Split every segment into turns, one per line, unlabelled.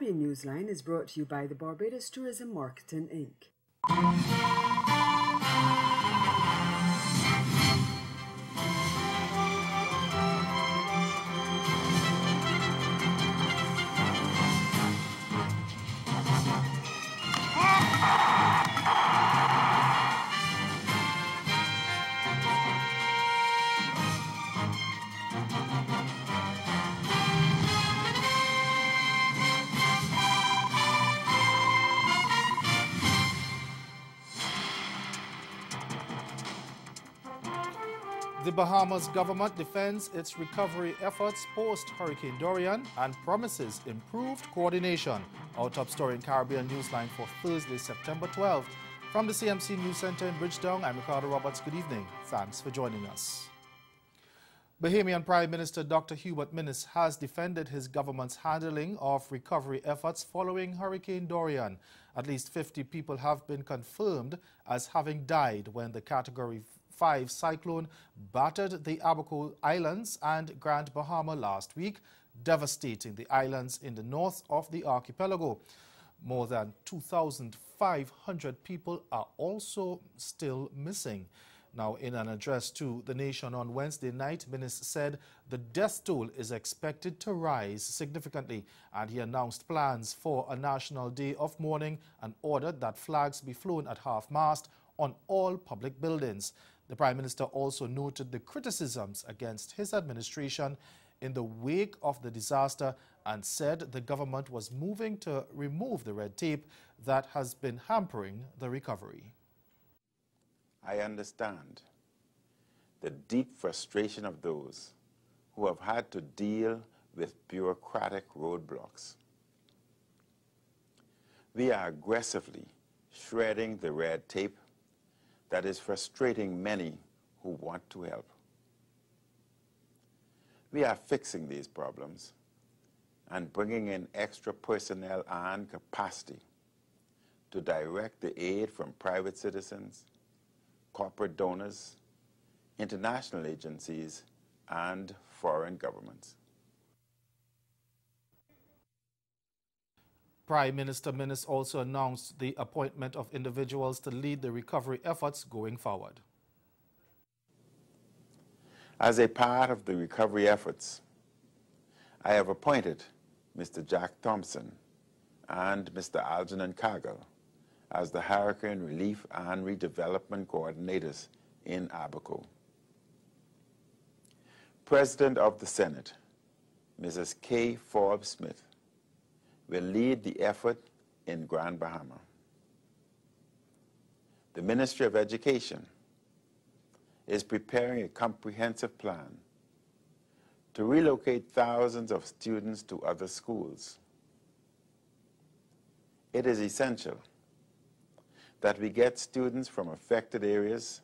Caribbean Newsline is brought to you by the Barbados Tourism Marketing, Inc.
The Bahamas government defends its recovery efforts post-Hurricane Dorian and promises improved coordination. Our top story in Caribbean Newsline for Thursday, September 12th. From the CMC News Center in Bridgetown, I'm Ricardo Roberts. Good evening. Thanks for joining us. Bahamian Prime Minister Dr. Hubert Minnis has defended his government's handling of recovery efforts following Hurricane Dorian. At least 50 people have been confirmed as having died when the Category 5 cyclone battered the Abaco Islands and Grand Bahama last week, devastating the islands in the north of the archipelago. More than 2,500 people are also still missing. Now, in an address to the nation on Wednesday night, Minnis said the death toll is expected to rise significantly, and he announced plans for a national day of mourning and ordered that flags be flown at half-mast on all public buildings. The Prime Minister also noted the criticisms against his administration in the wake of the disaster and said the government was moving to remove the red tape that has been hampering the recovery.
I understand the deep frustration of those who have had to deal with bureaucratic roadblocks. We are aggressively shredding the red tape that is frustrating many who want to help. We are fixing these problems and bringing in extra personnel and capacity to direct the aid from private citizens, corporate donors, international agencies, and foreign governments.
Prime Minister Minnis also announced the appointment of individuals to lead the recovery efforts going forward.
As a part of the recovery efforts, I have appointed Mr. Jack Thompson and Mr. Algernon Cargill as the Hurricane Relief and Redevelopment Coordinators in Abaco. President of the Senate, Mrs. Kay Forbes-Smith, will lead the effort in Grand Bahama. The Ministry of Education is preparing a comprehensive plan to relocate thousands of students to other schools. It is essential that we get students from affected areas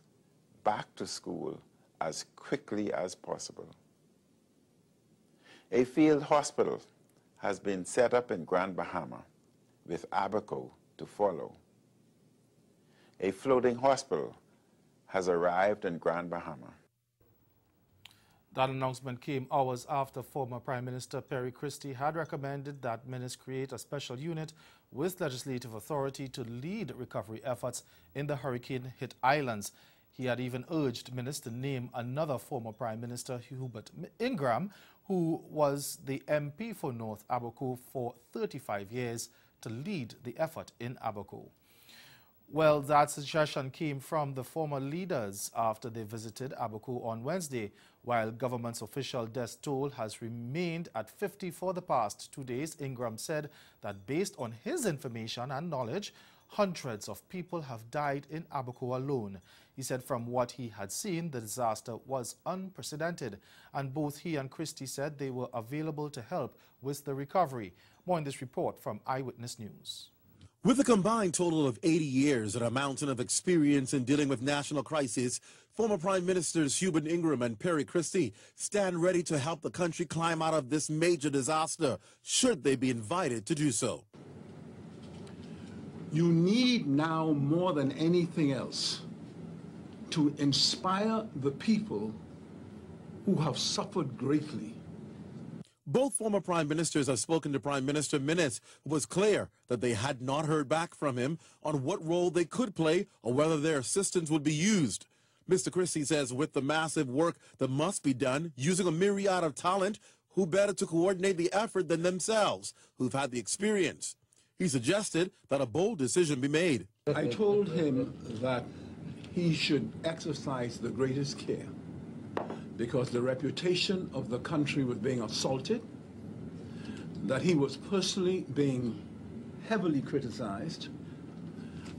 back to school as quickly as possible. A field hospital has been set up in Grand Bahama with Abaco to follow. A floating hospital has arrived in Grand Bahama.
That announcement came hours after former Prime Minister Perry Christie had recommended that Minnis create a special unit with legislative authority to lead recovery efforts in the hurricane-hit islands. He had even urged Minnis to name another former Prime Minister, Hubert Ingram, who was the MP for North Abaco for 35 years, to lead the effort in Abaco. Well, that suggestion came from the former leaders after they visited Abaco on Wednesday. While government's official death toll has remained at 50 for the past 2 days, Ingram said that based on his information and knowledge, hundreds of people have died in Abaco alone. He said from what he had seen, the disaster was unprecedented, and both he and Christie said they were available to help with the recovery. More in this report from Eyewitness News.
With a combined total of 80 years and a mountain of experience in dealing with national crisis, former Prime Ministers Hubert Ingram and Perry Christie stand ready to help the country climb out of this major disaster, should they be invited to do so.
You need now more than anything else to inspire the people who have suffered greatly.
Both former prime ministers have spoken to Prime Minister Minnis, who was clear that they had not heard back from him on what role they could play or whether their assistance would be used. Mr. Christie says with the massive work that must be done using a myriad of talent, who better to coordinate the effort than themselves, who've had the experience. He suggested that a bold decision be made.
I told him that he should exercise the greatest care because the reputation of the country was being assaulted, that he was personally being heavily criticized,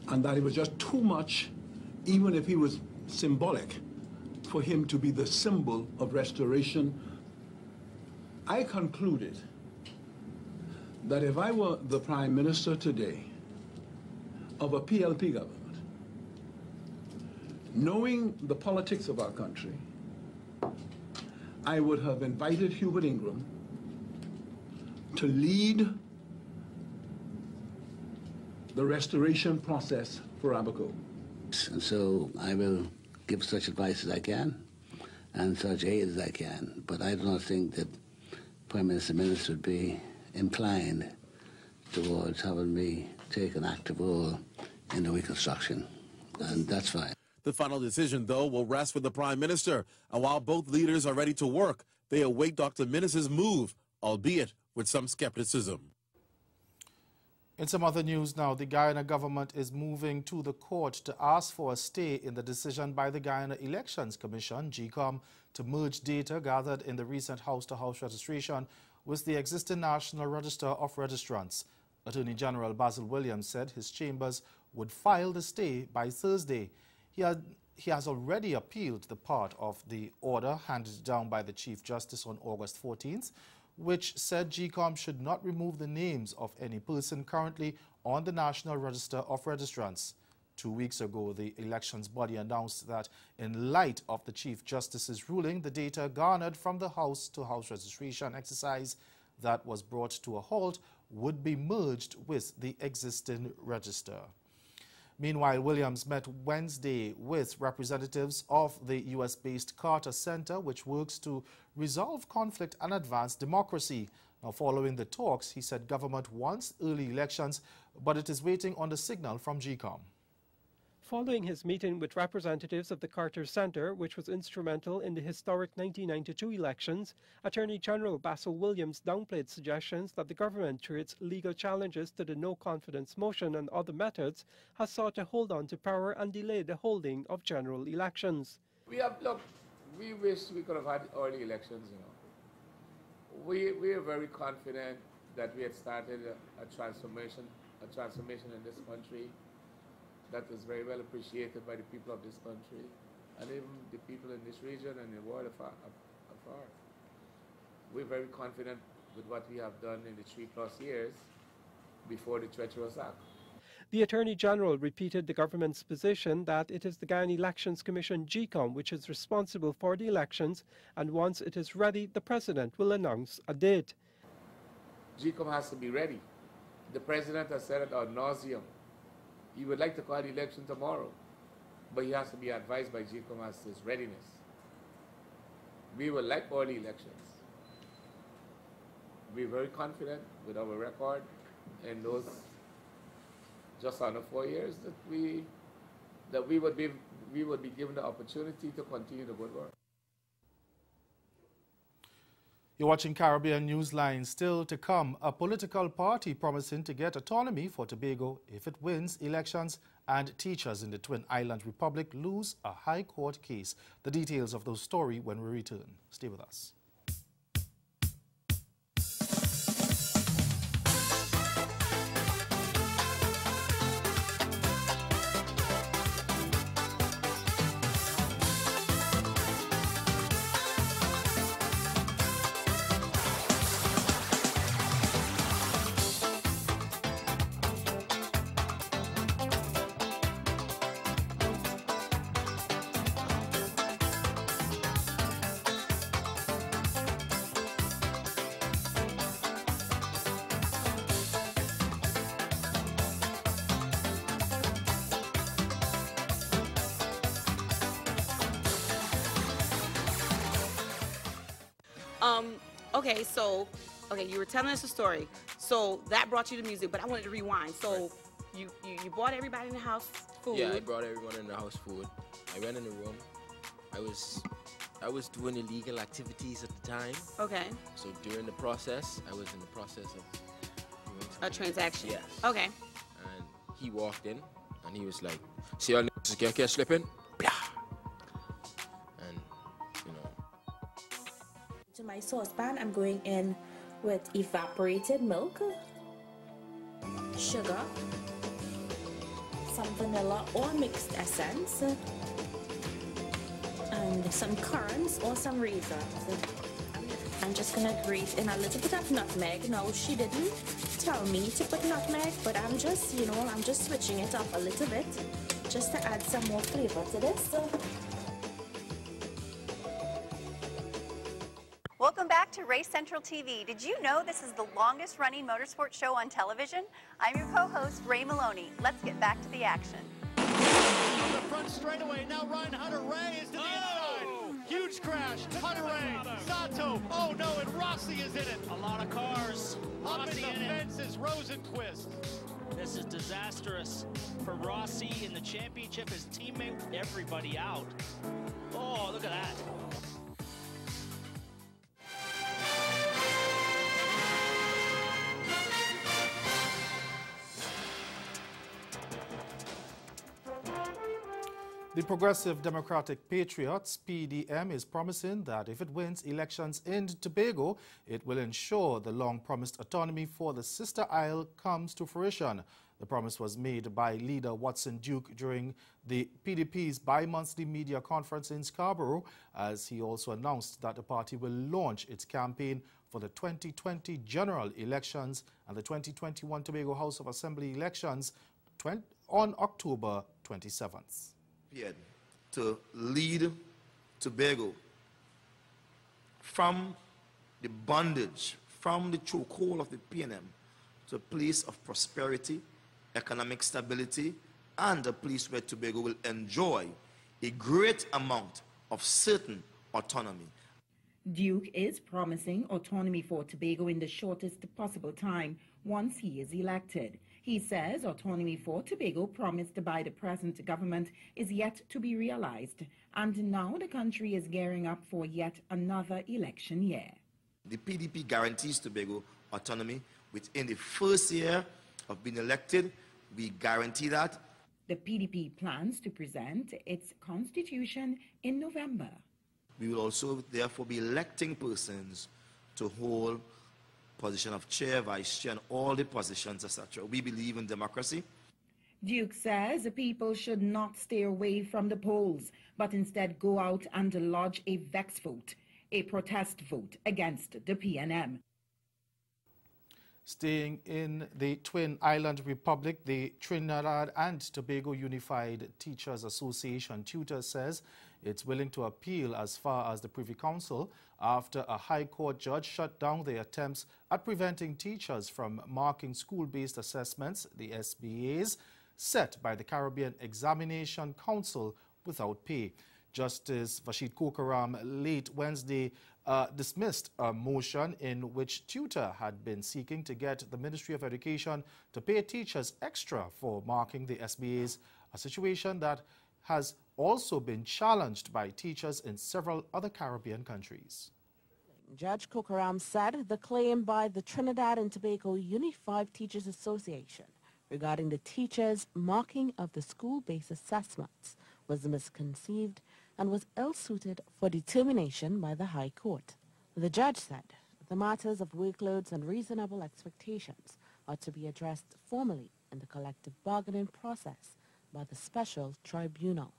and that it was just too much, even if he was symbolic, for him to be the symbol of restoration. I concluded that if I were the Prime Minister today of a PLP government, knowing the politics of our country, I would have invited Hubert Ingram to lead the restoration process for Abaco.
And so I will give such advice as I can and such aid as I can, but I do not think that Prime Minister Minnis would be inclined towards having me take an active role in the reconstruction, and that's fine.
The final decision, though, will rest with the Prime Minister, and while both leaders are ready to work, they await Dr. Minnis's move, albeit with some skepticism.
In some other news now, the Guyana government is moving to the court to ask for a stay in the decision by the Guyana Elections Commission, GECOM, to merge data gathered in the recent house-to-house registration with the existing National Register of Registrants. Attorney General Basil Williams said his chambers would file the stay by Thursday. He has already appealed the part of the order handed down by the Chief Justice on August 14th, which said GECOM should not remove the names of any person currently on the National Register of Registrants. 2 weeks ago, the elections body announced that in light of the Chief Justice's ruling, the data garnered from the house-to-house registration exercise that was brought to a halt would be merged with the existing register. Meanwhile, Williams met Wednesday with representatives of the U.S.-based Carter Center, which works to resolve conflict and advance democracy. Now, following the talks, he said government wants early elections, but it is waiting on the signal from GECOM.
Following his meeting with representatives of the Carter Center, which was instrumental in the historic 1992 elections, Attorney General Basil Williams downplayed suggestions that the government, through its legal challenges to the no-confidence motion and other methods, has sought to hold on to power and delay the holding of general elections.
We wish we could have had early elections, We are very confident that we had started a transformation in this country that was very well appreciated by the people of this country and even the people in this region and the world afar. We're very confident with what we have done in the 3+ years before the treacherous act.
The Attorney General repeated the government's position that it is the Guyana Elections Commission, GECOM, which is responsible for the elections, and once it is ready, the President will announce a date.
GECOM has to be ready. The President has said it ad nauseum. He would like to call the election tomorrow, but he has to be advised by GECOM as to his readiness. We would like early elections. We're very confident with our record in those just under 4 years that we would be given the opportunity to continue the good work.
You're watching Caribbean Newsline. Still to come, a political party promising to get autonomy for Tobago if it wins elections, and teachers in the Twin Island Republic lose a high court case. The details of those stories when we return. Stay with us.
Okay, so, you were telling us a story. So that brought you to music, but I wanted to rewind. So you brought everybody in the house food.
Yeah, I brought everyone in the house food. I went in the room. I was doing illegal activities at the time.
Okay.
So during the process, I was in the process of doing
a transaction.
Yes.
Okay.
And he walked in, and he was like, "See y'all niggas get slipping." And
To my saucepan, I'm going in with evaporated milk, sugar, some vanilla or mixed essence, and some currants or some raisins. I'm just gonna grate in a little bit of nutmeg. Now, she didn't tell me to put nutmeg, but I'm just, I'm just switching it up a little bit just to add some more flavor to this.
Welcome back to Race Central TV. Did you know this is the longest running motorsports show on television? I'm your co-host, Ray Maloney. Let's get back to the action.
On the front straightaway, now Ryan Hunter-Reay is to the inside. Huge crash, Hunter-Reay, Sato, oh no, and Rossi is in it. A lot of cars. Up in the fence is Rosenquist.
This is disastrous for Rossi in the championship. His teammate, everybody out. Oh, look at that.
The Progressive Democratic Patriots, PDM, is promising that if it wins elections in Tobago, it will ensure the long-promised autonomy for the sister isle comes to fruition. The promise was made by leader Watson Duke during the PDP's bi-monthly media conference in Scarborough, as he also announced that the party will launch its campaign for the 2020 general elections and the 2021 Tobago House of Assembly elections on October 27th.
To lead Tobago from the bondage, from the chokehold of the PNM to a place of prosperity, economic stability, and a place where Tobago will enjoy a great amount of certain autonomy.
Duke is promising autonomy for Tobago in the shortest possible time once he is elected. He says autonomy for Tobago promised by the present government is yet to be realized, and now the country is gearing up for yet another election year.
The PDP guarantees Tobago autonomy within the first year of being elected. We guarantee that.
The PDP plans to present its constitution in November.
We will also therefore be electing persons to hold position of chair, vice chair, and all the positions, etc. We believe in democracy.
Duke says the people should not stay away from the polls, but instead go out and lodge a vex vote, a protest vote against the PNM.
Staying in the Twin Island Republic, the Trinidad and Tobago Unified Teachers Association tutor says it's willing to appeal as far as the Privy Council after a High Court judge shut down the attempts at preventing teachers from marking school-based assessments, the SBAs, set by the Caribbean Examination Council without pay. Justice Vashid Kokaram late Wednesday dismissed a motion in which tutor had been seeking to get the Ministry of Education to pay teachers extra for marking the SBAs, a situation that has also been challenged by teachers in several other Caribbean countries.
Judge Kokaram said the claim by the Trinidad and Tobago Unified Teachers Association regarding the teachers' marking of the school-based assessments was misconceived and was ill-suited for determination by the High Court. The judge said the matters of workloads and reasonable expectations are to be addressed formally in the collective bargaining process by the special tribunal.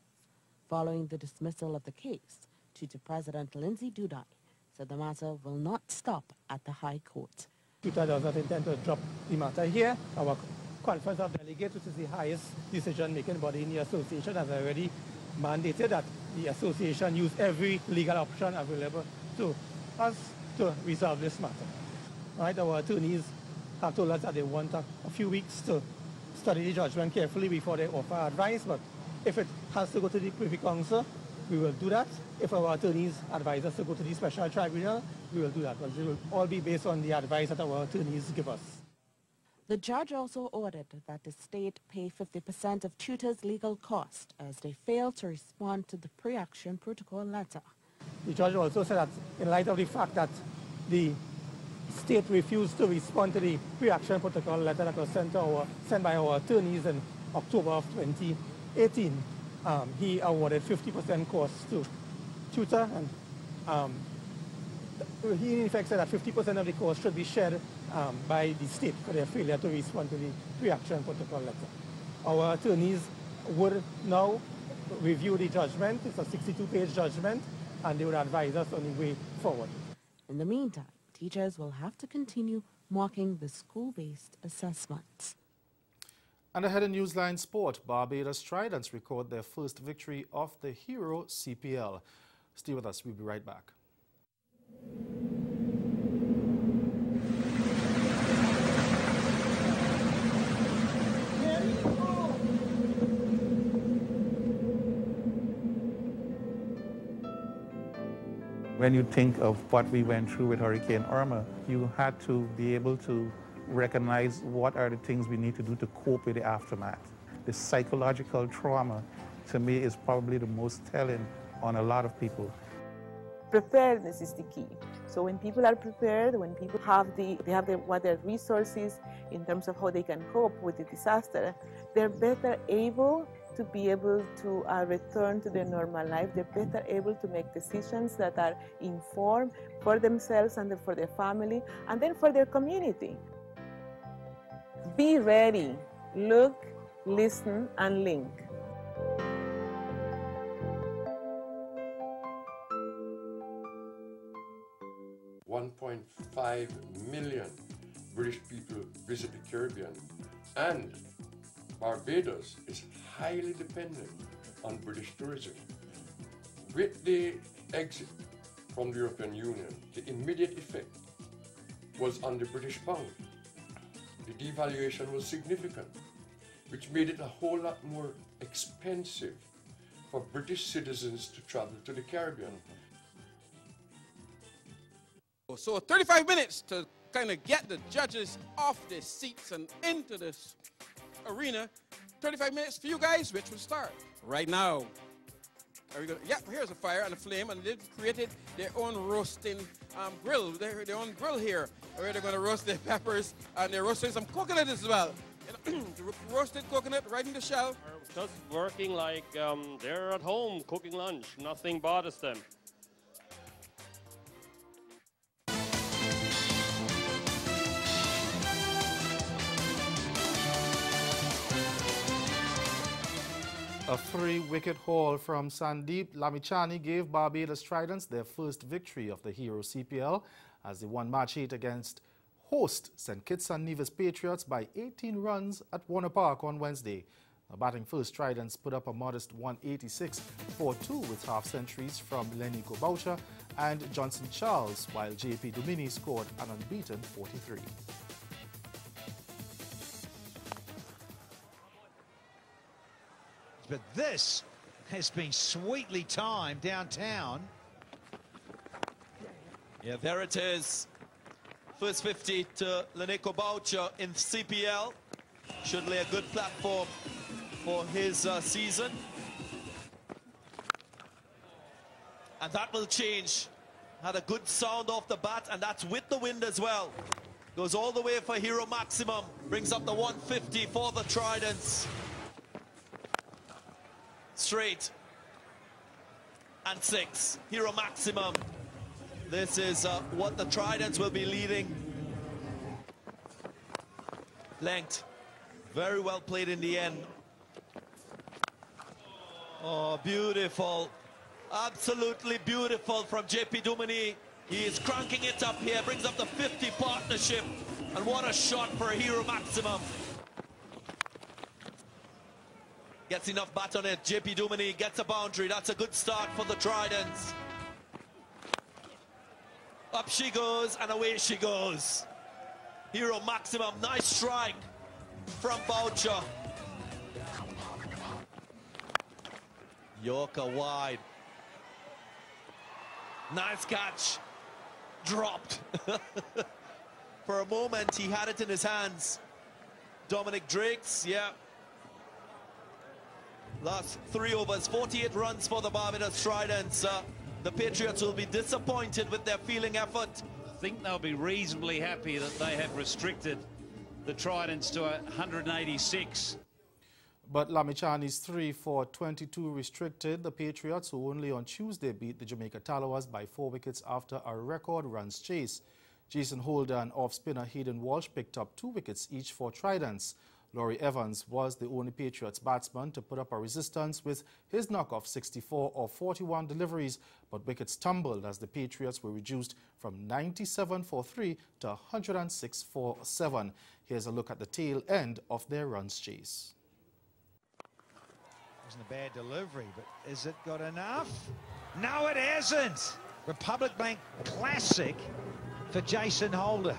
Following the dismissal of the case, Tutor President Lindsay Dudai said the matter will not stop at the High Court.
Tutor does not intend to drop the matter here. Our Conference of Delegates, which is the highest decision-making body in the association, has already mandated that the association use every legal option available to us to resolve this matter. Right, our attorneys have told us that they want a few weeks to study the judgment carefully before they offer advice, but if it has to go to the Privy Council, we will do that. If our attorneys advise us to go to the special tribunal, we will do that. But it will all be based on the advice that our attorneys give us.
The judge also ordered that the state pay 50% of tutors' legal costs as they failed to respond to the pre-action protocol letter.
The judge also said that in light of the fact that the state refused to respond to the pre-action protocol letter that was sent by our attorneys in October of 2018, he awarded 50% costs to tutor, and he in effect said that 50% of the cost should be shared by the state for their failure to respond to the pre-action protocol letter. Our attorneys would now review the judgment. It's a 62-page judgment, and they would advise us on the way forward.
In the meantime, teachers will have to continue marking the school-based assessments.
And ahead in Newsline Sport, Barbados Tridents record their first victory of the Hero CPL. Stay with us, we'll be right back.
When you think of what we went through with Hurricane Irma, you had to be able to recognize what are the things we need to do to cope with the aftermath. The psychological trauma, to me, is probably the most telling on a lot of people.
Preparedness is the key. So when people are prepared, when people have what their resources in terms of how they can cope with the disaster, they're better able to be able to return to their normal life. They're better able to make decisions that are informed for themselves and for their family, and then for their community. Be ready. Look, listen, and link.
$1.5 million British people visit the Caribbean, and Barbados is highly dependent on British tourism. With the exit from the European Union, the immediate effect was on the British pound. The devaluation was significant, which made it a whole lot more expensive for British citizens to travel to the Caribbean.
So 35 minutes to kind of get the judges off their seats and into this arena. 35 minutes for you guys, which will start right now. Are we gonna, yeah, here's a fire and a flame, and they've created their own roasting grill, their own grill here, where they're going to roast their peppers, and they're roasting some coconut as well. Roasted coconut right in the shell.
Just working like they're at home cooking lunch. Nothing bothers them.
A 3-wicket haul from Sandeep Lamichhane gave Barbados Tridents their first victory of the Hero CPL as they won match 8 against host St. Kitts and Nevis Patriots by 18 runs at Warner Park on Wednesday. The batting first, Tridents put up a modest 186 for 2 with half-centuries from Lenny Kobaucha and Johnson Charles, while J.P. Dumini scored an unbeaten 43.
But this has been sweetly timed downtown.
Yeah, there it is. First 50 to Leneko Boucher in CPL. Should lay a good platform for his season. And that will change. Had a good sound off the bat, and that's with the wind as well. Goes all the way for Hero Maximum. Brings up the 150 for the Tridents. Straight and 6. Hero Maximum. This is what the Tridents will be leading. Length. Very well played in the end. Oh, beautiful. Absolutely beautiful from J.P. Dumini. He is cranking it up here. Brings up the 50 partnership. And what a shot for Hero Maximum. Gets enough bat on it. J.P. Dumini gets a boundary. That's a good start for the Tridents. Up she goes, and away she goes. Hero Maximum, nice strike from Boucher. Yorker wide. Nice catch. dropped. For a moment, he had it in his hands. Dominic Drakes, yeah. Last 3 overs, 48 runs for the Barbados Tridents. The Patriots will be disappointed with their fielding effort.
I think they'll be reasonably happy that they have restricted the Tridents to 186.
But Lamichani's 3 for 22 restricted the Patriots, who only on Tuesday beat the Jamaica Tallawahs by 4 wickets after a record runs chase. Jason Holder and off-spinner Hayden Walsh picked up 2 wickets each for Tridents. Laurie Evans was the only Patriots batsman to put up a resistance with his knock-off 64 of 41 deliveries, but wickets tumbled as the Patriots were reduced from 97 for 3 to 106 for 7. Here's a look at the tail end of their runs chase.
Wasn't a bad delivery, but is it got enough? No, it hasn't. Republic Bank classic for Jason Holder.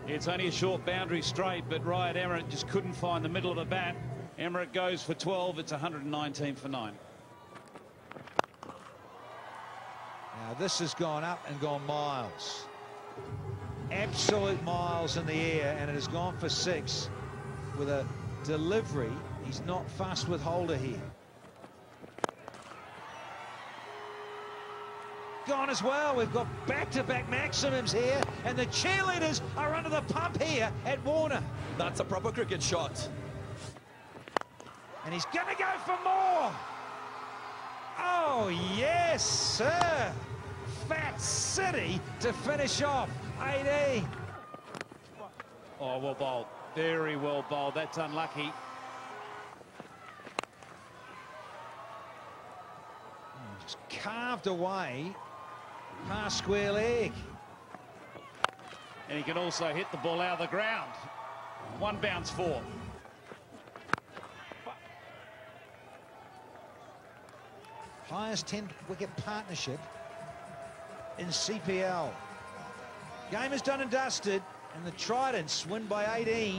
It's only a short boundary straight, but Ryan Emmerich just couldn't find the middle of the bat. Emmerich goes for 12. It's 119 for 9.
Now this has gone up and gone miles. Absolute miles in the air, and it has gone for 6 with a delivery. He's not fussed with Holder here. Gone as well. We've got back-to-back maximums here, and the cheerleaders are under the pump here at Warner.
That's a proper cricket shot.
And he's going to go for more. Oh, yes, sir. Fat City to finish off 18.
Oh, well bowled. Very well bowled. That's unlucky.
Just carved away past square leg.
And he can also hit the ball out of the ground. 1 bounce 4.
Highest 10-wicket partnership in CPL. Game is done and dusted, and the Tridents win by 18.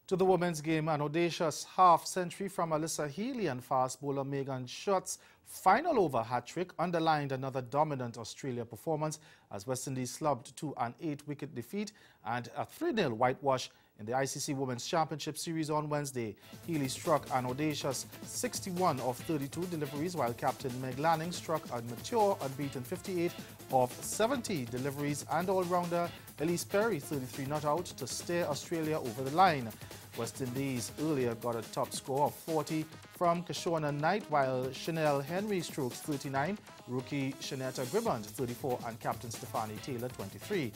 To the women's game, an audacious half-century from Alyssa Healy and fast bowler Megan Schutt's final over hat-trick underlined another dominant Australia performance as West Indies slubbed to an 8-wicket defeat and a 3-0 whitewash in the ICC Women's Championship Series on Wednesday. Healy struck an audacious 61 of 32 deliveries, while captain Meg Lanning struck a mature unbeaten 58 of 70 deliveries, and all-rounder Elise Perry 33 not out to steer Australia over the line. West Indies earlier got a top score of 40 from Kashona Knight, while Chanel Henry strokes 39, rookie Shanetta Gribbond 34, and captain Stephanie Taylor 23.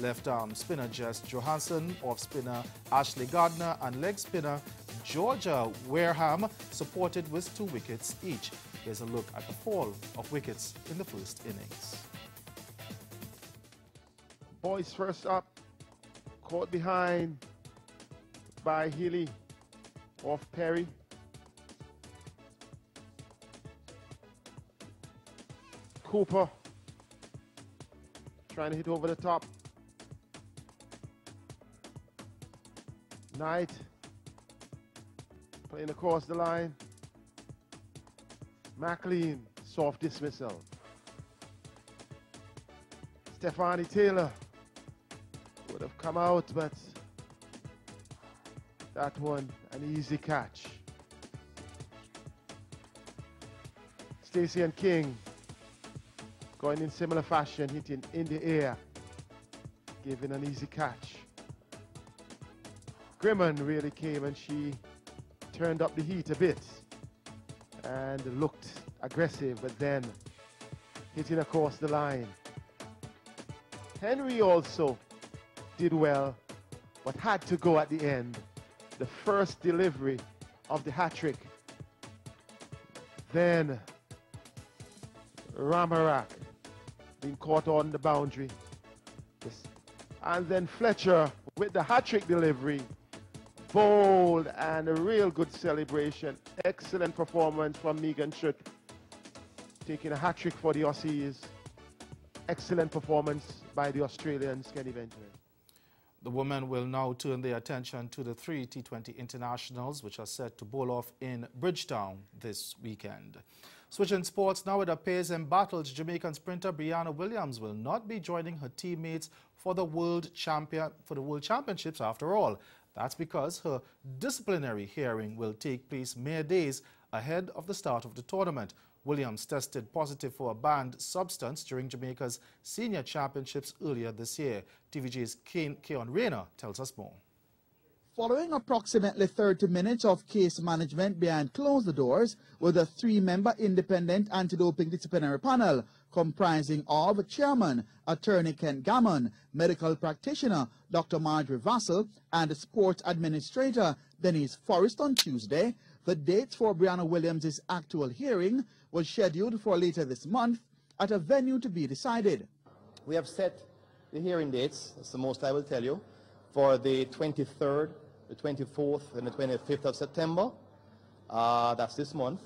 Left-arm spinner Jess Johansson, off-spinner Ashley Gardner, and leg spinner Georgia Wareham supported with 2 wickets each. Here's a look at the fall of wickets in the first innings.
Boys first up, caught behind by Healy, off Perry. Cooper trying to hit over the top. Knight playing across the line. McLean, soft dismissal. Stephanie Taylor would have come out, but that one an easy catch. Stacey and King going in similar fashion, hitting in the air, giving an easy catch. Grimman really came and she turned up the heat a bit and looked aggressive, but then hitting across the line. Henry also did well, but had to go at the end. The first delivery of the hat-trick. Then Ramarak being caught on the boundary. And then Fletcher with the hat-trick delivery. Bold and a real good celebration. Excellent performance from Megan Schutt, taking a hat-trick for the Aussies. Excellent performance by the Australians, Kenny Benjamin.
The women will now turn their attention to the 3 T20 internationals, which are set to bowl off in Bridgetown this weekend. Switching sports now, it appears embattled Jamaican sprinter Brianna Williams will not be joining her teammates for the World Championships after all. That's because her disciplinary hearing will take place mere days ahead of the start of the tournament. Williams tested positive for a banned substance during Jamaica's senior championships earlier this year. TVJ's Keon Rayner tells us more.
Following approximately 30 minutes of case management behind closed doors with a 3-member independent anti-doping disciplinary panel comprising of Chairman Attorney Ken Gammon, medical practitioner Dr. Marjorie Vassell, and sports administrator Denise Forrest on Tuesday, the date for Brianna Williams' actual hearing was scheduled for later this month at a venue to be decided.
We have set the hearing dates, that's the most I will tell you, for the 23rd, the 24th, and the 25th of September. That's this month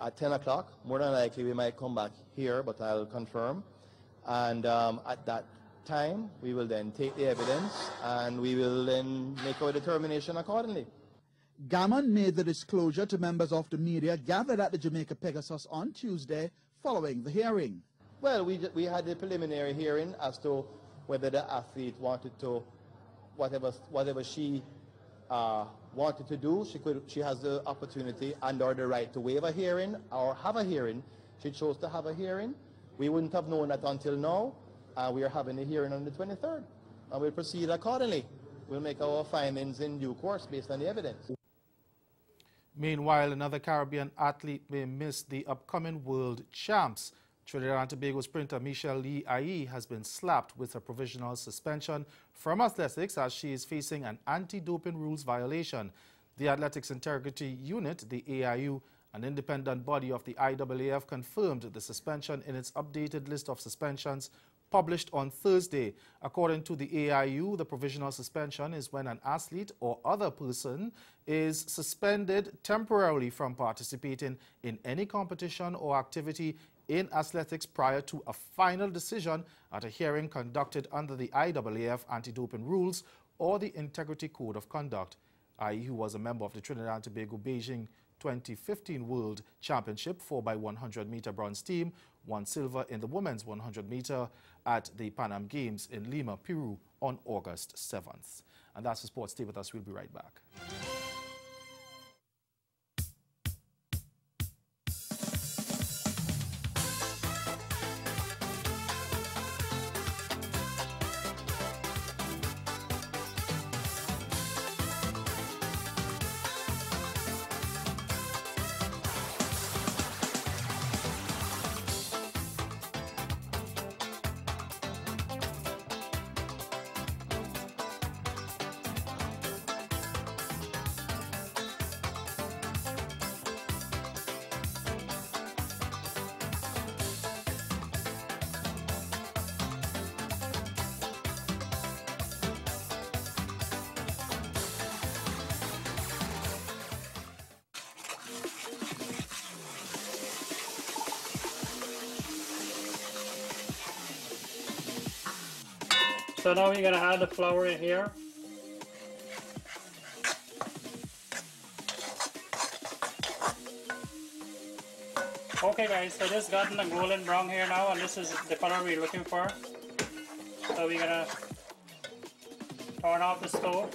at 10 o'clock. More than likely we might come back here, but I'll confirm. And at that time, we will then take the evidence and we will then make our determination accordingly.
Gammon made the disclosure to members of the media gathered at the Jamaica Pegasus on Tuesday following the hearing.
Well, we had the preliminary hearing as to whether the athlete wanted to, whatever she wanted to do, she has the opportunity and or the right to waive a hearing or have a hearing. She chose to have a hearing. We wouldn't have known that until now. We are having a hearing on the 23rd, and we'll proceed accordingly. We'll make our findings in due course based on the evidence.
Meanwhile, another Caribbean athlete may miss the upcoming World Champs. Trinidad and Tobago sprinter Michelle Lee Aye has been slapped with a provisional suspension from athletics as she is facing an anti-doping rules violation. The Athletics Integrity Unit, the AIU, an independent body of the IAAF, confirmed the suspension in its updated list of suspensions published on Thursday. According to the AIU, the provisional suspension is when an athlete or other person is suspended temporarily from participating in any competition or activity in athletics prior to a final decision at a hearing conducted under the IAAF anti-doping rules or the Integrity Code of Conduct. Aye, who was a member of the Trinidad and Tobago Beijing 2015 World Championship 4x100 meter bronze team, won silver in the women's 100 meter at the Pan Am Games in Lima, Peru on August 7th. And that's the sports. Stay with us. We'll be right back.
So now we're gonna add the flour in here. Okay guys, so this gotten a golden brown here now, and this is the color we're looking for. So we're gonna turn off the stove,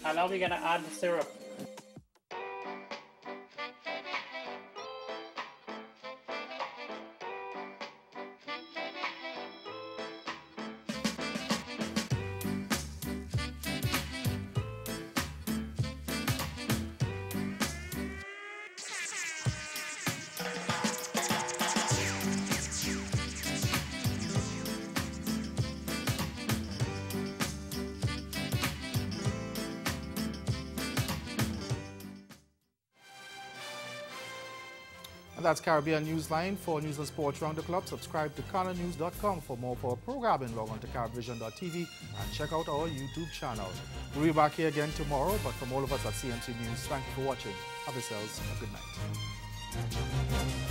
and now we're gonna add the syrup.
That's Caribbean Newsline. For news and sports round the clock, subscribe to CaribNews.com. For more for our programming, log on to CaribVision.tv and check out our YouTube channel. We'll be back here again tomorrow, but from all of us at CMC News, thank you for watching. Have yourselves a good night.